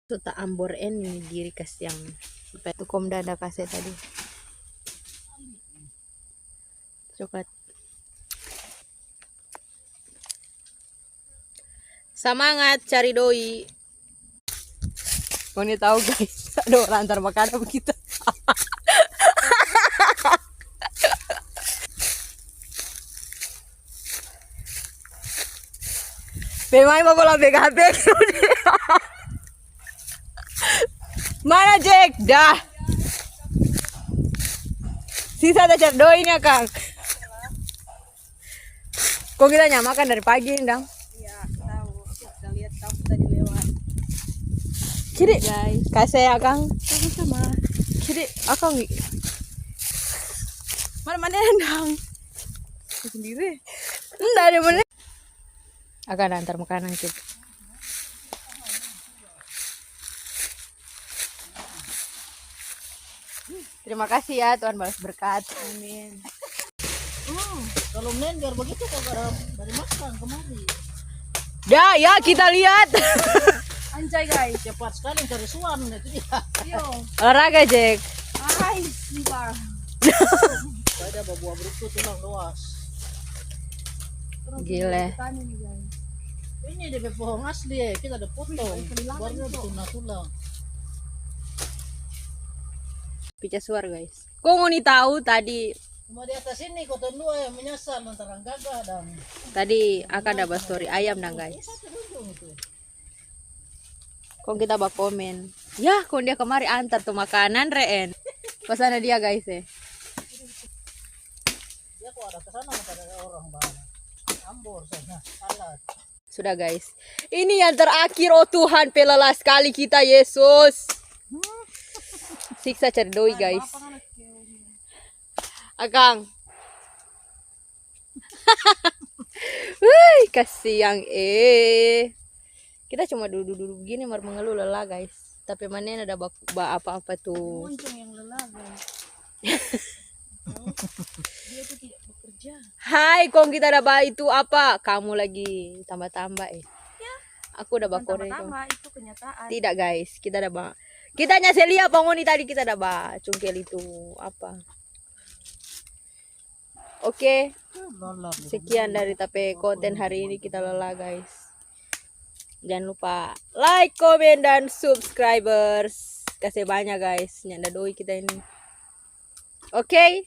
Tuta ambor ini diri kas yang tukom dada kasih tadi coklat. Semangat cari doi. Kau ini tahu guys, ada orang antar makanan begitu. Pemain mau bola BKB. Mana Jack? Dah. Sisa ada cari doinya Kang. Kok kita nyamakan dari pagi Dang? Iya, tahu. Kita lihat kamu tadi lewat. Kiri guys, kasih ya Kang. Sama-sama. Kiri, Akang. Mana-mana Dang. Sendiri. Enggak ada mana. Akan antar makanan kita. Terima kasih ya Tuhan balas berkat. Amin. Kalau menengger begitu kok dari makan kemari. Ya kita lihat. Anjay guys. Cepat sekali cari suan itu dia. Yo. Olahraga Jack. Hai, Siva. Ada buah berukut tulang luas. Gile. Tani nih guys. Ini dia pohon asli ya, kita ada potong. Barunya tulang. Pica suar guys. Kok ngoni tahu tadi Cuma di atas ini kota dua yang menyasar antara gagah dan akan ada story ayam dong guys. satu ujung itu. Kok kita bak komen. Ya, kok dia kemari antar tuh makanan reen. Pesan dia guys ya. Dia kok ada kesana ada orang banyak. Ambor sana, alat. Sudah guys. Ini yang terakhir oh Tuhan pelelah sekali kita Yesus. Siksa cari doi guys. Akang. Wih, kasihan Kita cuma duduk-duduk begini mar mengeluh lelah guys. Tapi mana ada apa-apa tuh. Muncung yang lelah guys. Dia tuh tidak bekerja. Hai, kong kita ada itu apa? Kamu lagi tambah-tambah Ya. Aku udah bakore. Pertama itu kenyataan. Tidak guys, kita ada kita nyaselia pangoni tadi kita ada cungkel itu apa? Oke, sekian dari tape konten hari ini kita lelah guys. Jangan lupa like, komen, dan subscribers. Kasih banyak guys, nyanda doi kita ini. Oke.